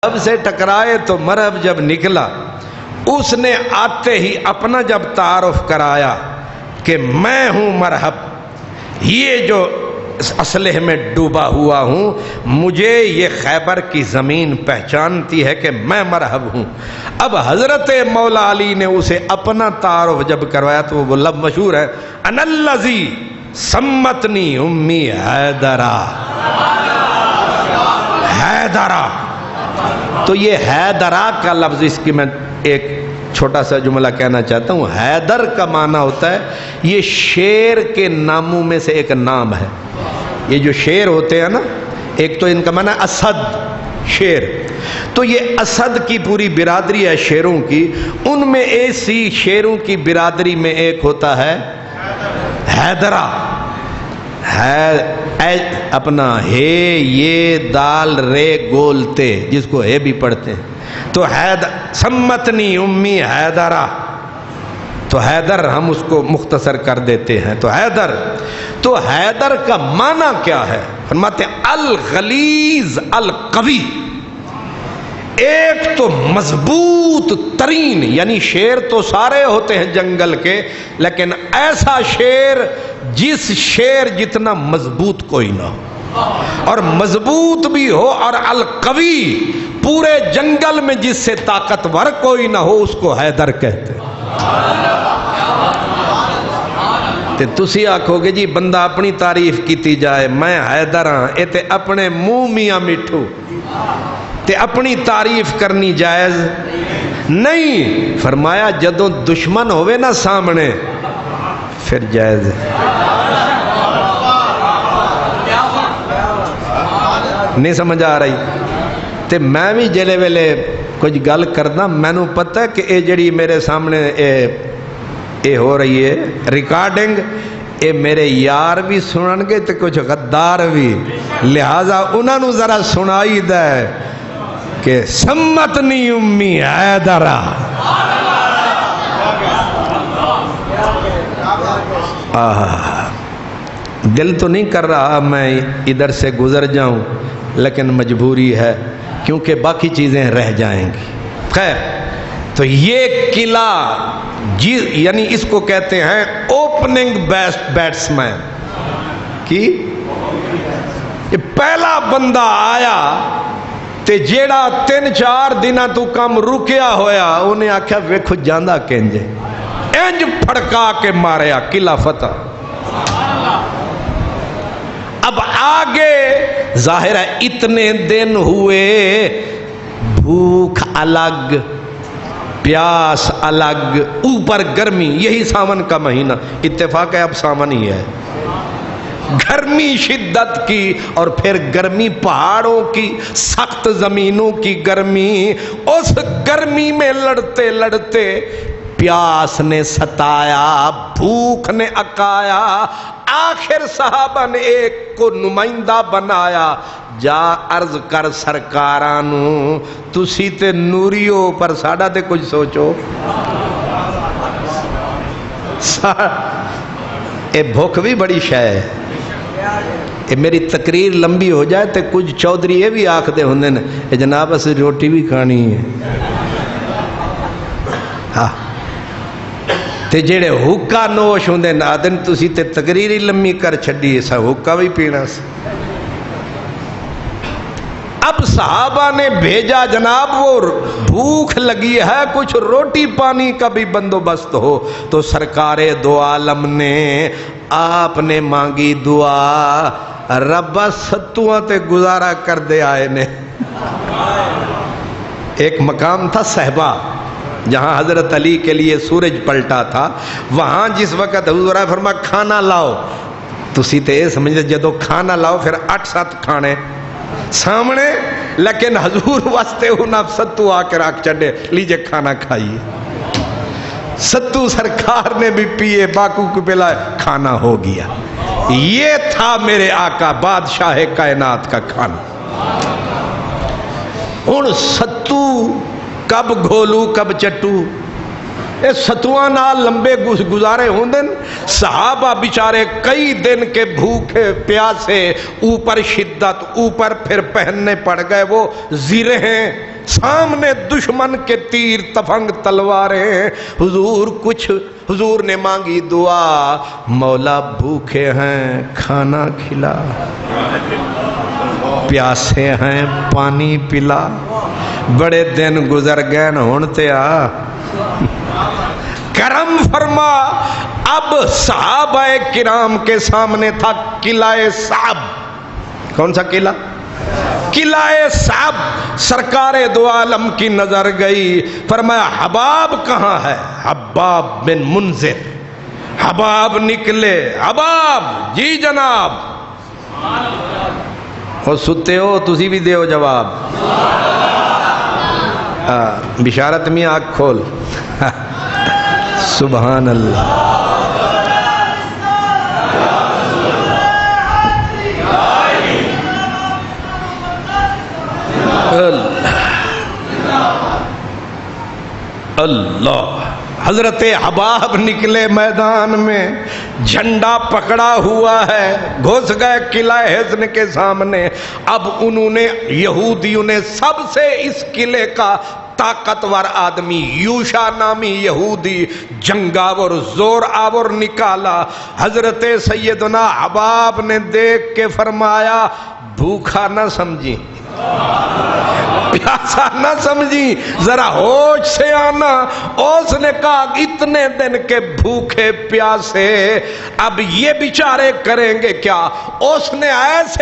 اب سے ٹکرائے تو مرحب جب نکلا، اس نے آتے ہی اپنا جب تعارف کرایا کہ میں ہوں مرحب، یہ جو اسلحے میں ڈوبا ہوا ہوں، مجھے یہ خیبر کی زمین پہچانتی ہے کہ میں مرحب ہوں۔ اب حضرت مولا علی نے اسے اپنا تعارف جب کروایا تو وہ لفظ مشہور ہے، انا الذی سمتنی امی حیدرا، حیدرا۔ تو یہ حیدرا کا لفظ، اس کی میں ایک چھوٹا سا جملہ کہنا چاہتا ہوں۔ حیدر کا معنی ہوتا ہے، یہ شیر کے ناموں میں سے ایک نام ہے۔ یہ جو شیر ہوتے ہیں نا، ایک تو ان کا معنی اسد، شیر، تو یہ اسد کی پوری برادری ہے شیروں کی، ان میں ایسی شیروں کی برادری میں ایک ہوتا ہے حیدرا، ہے اپنا ہے یہ دال رے گولتے، جس کو ہے بھی پڑھتے ہیں، تو سمتنی امی حیدرا، تو حیدر ہم اس کو مختصر کر دیتے ہیں۔ تو حیدر، تو حیدر کا معنی کیا ہے؟ فرماتے ہیں الغلیظ القوی، ایک تو مضبوط ترین، یعنی شیر تو سارے ہوتے ہیں جنگل کے، لیکن ایسا شیر جس شیر جتنا مضبوط کوئی نہ ہو، اور مضبوط بھی ہو، اور القوی، پورے جنگل میں جس سے طاقتور کوئی نہ ہو، اس کو حیدر کہتے ہیں۔ تے تسی آکھو گے جی بندہ اپنی تعریف کیتی جائے، میں حیدر ہاں، اے تے اپنے منہ میاں مٹھو، تے اپنی تعریف کرنی جائز نہیں۔ فرمایا جدوں دشمن ہوئے نا سامنے پھر جائز ہے۔ نہیں سمجھ آ رہی؟ تے میں بھی جلے ویلے کچھ گل کرنا، میں نو پتہ ہے کہ اے جڑی میرے سامنے اے ہو رہی ہے ریکارڈنگ، اے میرے یار بھی سنن گے تے کچھ غدار بھی، لہذا انہاں نو ذرا سنائی دے کہ سمتنی امی حیدرا۔ دل تو نہیں کر رہا میں ادھر سے گزر جاؤں، لیکن مجبوری ہے کیونکہ باقی چیزیں رہ جائیں گی۔ خیر، تو یہ قلعہ یعنی اس کو کہتے ہیں اوپننگ بیٹسمین کی، یہ پہلا بندہ آیا تے جیڑا 3-4 دنوں تو کم رکیا ہویا، انہیں آکھیا ویکھو جاندہ کنجے، انج پھڑکا کے ماریا، قلعہ فتح۔ اب آگے ظاہر ہے اتنے دن ہوئے، بھوک الگ، پیاس الگ، اوپر گرمی، یہی ساون کا مہینہ، اتفاق ہے اب ساون ہی ہے، گرمی شدت کی، اور پھر گرمی پہاڑوں کی، سخت زمینوں کی گرمی، اس گرمی میں لڑتے لڑتے پیاس نے ستایا، بھوک نے اکایا، آخر صحابہ نے ایک کو نمائندہ بنایا، جا عرض کر سرکارانو تسی تے نوریو پر ساڑا تے کچھ سوچو۔ اے بھوک بھی بڑی شے ہے، اے میری تقریر لمبی ہو جائے تے کچھ چودھری یہ بھی آکھ دے ہوندے نے اے جناب اسے روٹی بھی کھانی ہے، ہاں تے جیڑے حکا نوش ہوندے نادن تسی تے تقریری لمبی کر چھڑی، ایسا حکا بھی پینا سے۔ اب صحابہ نے بھیجا جناب وہ بھوک لگی ہے، کچھ روٹی پانی کا بھی بندوبست ہو، تو سرکار دو عالم نے آپ نے مانگی دعا، رب ستواں تے گزارا کر دے آئے نے۔ ایک مقام تھا صحبہ، جہاں حضرت علی کے لیے سورج پلٹا تھا، وہاں جس وقت حضور فرمایا کھانا لاؤ، تسی تے یہ سمجھتے جدو کھانا لاؤ پھر 8-7 کھانے سامنے، لیکن حضور واسطے انہاں ستو آ کے رکھ چڑھے، لیجئے کھانا کھائیے۔ ستو سرکار نے بھی پیے، باقو کو پلائے، کھانا ہو گیا۔ یہ تھا میرے آقا بادشاہ کائنات کا کھانا۔ ان ستو کب گھولو کب چٹو، اے ستواں نال لمبے گزارے ہوندن، صحابہ بیچارے کئی دن کے بھوکے پیاسے، اوپر شدت، اوپر پھر پہننے پڑ گئے وہ زرہیں، سامنے دشمن کے تیر تفنگ تلواریں. حضور نے مانگی دعا، مولا بھوکے ہیں کھانا کھلا، پیاسے ہیں پانی پلا، بڑے دن گزر گئے ہن تے آ کرم فرما. اب صحابہ کرام کے سامنے تھا قلعہ صعب. کون سا قلعہ؟ قلعہ صعب. سرکار دو عالم کی نظر گئی، فرمایا حباب کہاں ہے؟ حباب بن منذر. حباب نکلے. حباب جی جناب. وہ ستے ہو تسی بھی دیو جواب. بشارت میں آنکھ کھول. سبحان اللہ. اللہ. حضرت حباب نکلے میدان میں، جھنڈا پکڑا ہوا ہے، گھس گئے قلعہ حصن کے سامنے. اب انہوں نے یہودیوں نے سب سے اس قلعے کا طاقتور آدمی یوشا نامی یہودی جنگاور زور آور نکالا. حضرت سیدنا حباب نے دیکھ کے فرمایا بھوکا نہ سمجھی، پیاسا نہ سمجھی، ذرا ہوش سے آنا. اس نے کہا اتنے دن کے بھوکے پیاسے اب یہ بیچارے کریں گے کیا؟ اس نے ایسے